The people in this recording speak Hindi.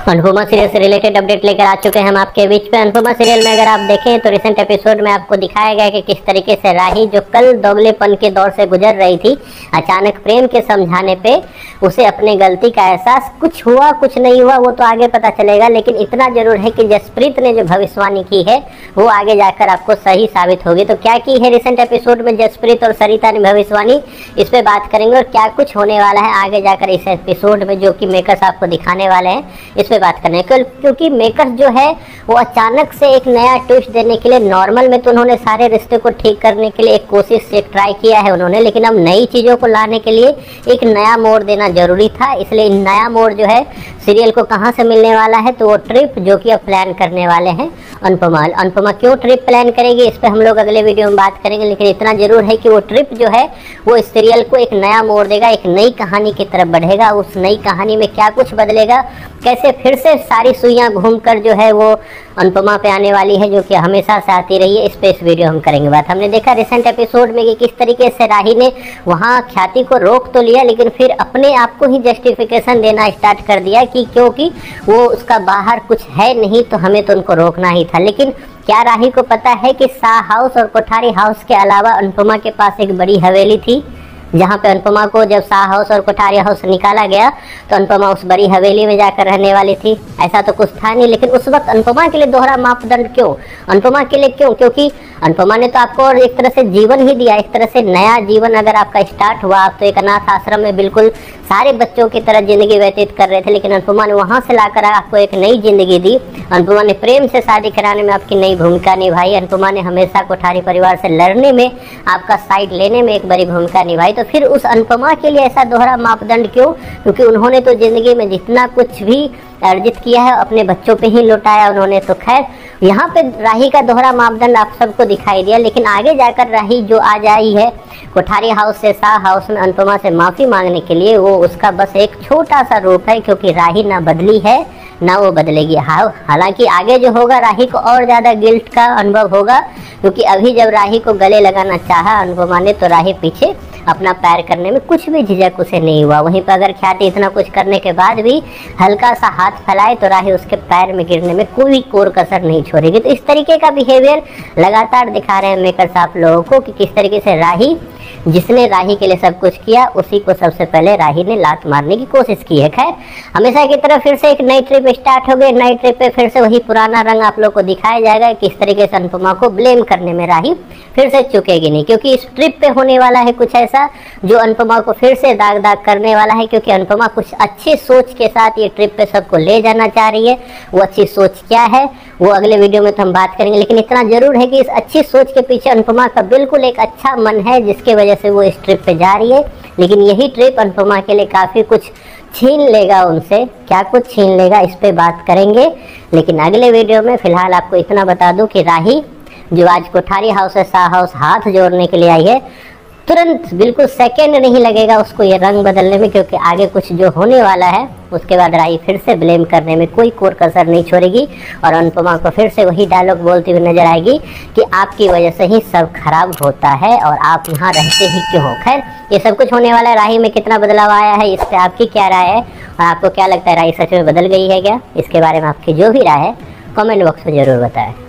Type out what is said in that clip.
अनुपमा सीरियल से रिलेटेड अपडेट लेकर आ चुके हैं हम आपके बीच पे। अनुपमा सीरियल में अगर आप देखें तो रिसेंट एपिसोड में आपको दिखाया गया कि किस तरीके से राही जो कल दोगलेपन के दौर से गुजर रही थी, अचानक प्रेम के समझाने पे उसे अपने गलती का एहसास, कुछ हुआ कुछ नहीं हुआ वो तो आगे पता चलेगा, लेकिन इतना जरूर है कि जसप्रीत ने जो भविष्यवाणी की है वो आगे जाकर आपको सही साबित होगी। तो क्या की है रिसेंट एपिसोड में जसप्रीत और सरिता ने भविष्यवाणी, इस पे बात करेंगे और क्या कुछ होने वाला है आगे जाकर इस एपिसोड में, जो कि मेकर्स आपको दिखाने वाले हैं, इस पे बात करने क्योंकि मेकर्स जो है वो अचानक से एक नया ट्विस्ट देने के लिए, नॉर्मल में तो उन्होंने सारे रिश्ते को ठीक करने के लिए एक कोशिश, एक ट्राई किया है उन्होंने, लेकिन अब नई चीज़ों को लाने के लिए एक नया मोड़ देना जरूरी था। इसलिए नया मोड़ जो है सीरियल को कहाँ से मिलने वाला है, तो वो ट्रिप जो कि अब प्लान करने वाले हैं अनुपमा क्यों ट्रिप प्लान करेगी इस पर हम लोग अगले वीडियो में बात करेंगे। लेकिन इतना जरूर है कि वो ट्रिप जो है वो इस सीरियल को एक नया मोड़ देगा, एक नई कहानी की तरफ बढ़ेगा। उस नई कहानी में क्या कुछ बदलेगा, कैसे फिर से सारी सुइयां घूमकर जो है वो अनुपमा पे आने वाली है, जो कि हमेशा से आती रही है, इस पे इस वीडियो हम करेंगे बात। हमने देखा रिसेंट एपिसोड में कि किस तरीके से राही ने वहाँ ख्याति को रोक तो लिया, लेकिन फिर अपने आप को ही जस्टिफिकेशन देना स्टार्ट कर दिया कि क्योंकि वो उसका बाहर कुछ है नहीं तो हमें तो उनको रोकना ही था। लेकिन क्या राही को पता है कि शाह हाउस और कोठारी हाउस के अलावा अनुपमा के पास एक बड़ी हवेली थी, जहाँ पे अनुपमा को जब शाह हाउस और कोठारी हाउस निकाला गया तो अनुपमा उस बड़ी हवेली में जाकर रहने वाली थी। ऐसा तो कुछ था नहीं, लेकिन उस वक्त अनुपमा के लिए दोहरा मापदंड क्यों, अनुपमा के लिए क्यों? क्योंकि अनुपमा ने तो आपको और एक तरह से जीवन ही दिया, एक तरह से नया जीवन अगर आपका स्टार्ट हुआ। आप तो एक अनाथ आश्रम में बिल्कुल सारे बच्चों की तरह जिंदगी व्यतीत कर रहे थे, लेकिन अनुपमा ने वहाँ से लाकर आपको एक नई जिंदगी दी। अनुपमा ने प्रेम से शादी कराने में आपकी नई भूमिका निभाई। अनुपमा ने हमेशा कोठारी परिवार से लड़ने में, आपका साइड लेने में एक बड़ी भूमिका निभाई। तो फिर उस अनुपमा के लिए ऐसा दोहरा मापदंड क्यों? क्योंकि उन्होंने तो जिंदगी में जितना कुछ भी अर्जित किया है अपने बच्चों पे ही लौटाया उन्होंने। तो खैर यहाँ पे राही का दोहरा मापदंड आप सबको दिखाई दिया, लेकिन आगे जाकर राही जो आ जाई है कोठारी हाउस से शाह हाउस में अनुपमा से माफ़ी मांगने के लिए, वो उसका बस एक छोटा सा रूप है, क्योंकि राही ना बदली है ना वो बदलेगी। हालांकि आगे जो होगा राही को और ज़्यादा गिल्ट का अनुभव होगा, क्योंकि अभी जब राही को गले लगाना चाहा अनुपमा ने तो राही पीछे अपना पैर करने में कुछ भी झिझक उसे नहीं हुआ। वहीं पर अगर ख्याति इतना कुछ करने के बाद भी हल्का सा हाथ फैलाए तो राही उसके पैर में गिरने में कोई कोर कसर नहीं छोड़ेगी। तो इस तरीके का बिहेवियर लगातार दिखा रहे हैं मेकर्स आप लोगों को कि किस तरीके से राही, जिसने राही के लिए सब कुछ किया, उसी को सबसे पहले राही ने लात मारने की कोशिश की है। खैर हमेशा की तरह फिर से एक नई ट्रिप स्टार्ट हो गई। नई ट्रिप पे फिर से वही पुराना रंग आप लोग को दिखाया जाएगा। किस तरीके से अनुपमा को ब्लेम करने में राही फिर से चुकेगी नहीं, क्योंकि इस ट्रिप पे होने वाला है कुछ ऐसा जो अनुपमा को फिर से दाग दाग करने वाला है। क्योंकि अनुपमा कुछ अच्छी सोच के साथ ये ट्रिप पे सबको ले जाना चाह रही है। वो अच्छी सोच क्या है वो अगले वीडियो में तो हम बात करेंगे, लेकिन इतना जरूर है कि इस अच्छी सोच के पीछे अनुपमा का बिल्कुल एक अच्छा मन है, जिसके वजह से वो इस ट्रिप पे जा रही है। लेकिन यही ट्रिप अनुपमा के लिए काफ़ी कुछ छीन लेगा उनसे। क्या कुछ छीन लेगा इस पे बात करेंगे, लेकिन अगले वीडियो में। फिलहाल आपको इतना बता दूं कि राही जो आज कोठारी हाउस से शाह हाउस हाथ जोड़ने के लिए आई है, तुरंत बिल्कुल सेकेंड नहीं लगेगा उसको ये रंग बदलने में, क्योंकि आगे कुछ जो होने वाला है उसके बाद राही फिर से ब्लेम करने में कोई कोर कसर नहीं छोड़ेगी और अनुपमा को फिर से वही डायलॉग बोलती हुई नजर आएगी कि आपकी वजह से ही सब खराब होता है और आप यहाँ रहते ही क्यों हो। खैर ये सब कुछ होने वाला है। राही में कितना बदलाव आया है इस पर आपकी क्या राय है, और आपको क्या लगता है राही सच में बदल गई है क्या? इसके बारे में आपकी जो भी राय है कमेंट बॉक्स में ज़रूर बताएं।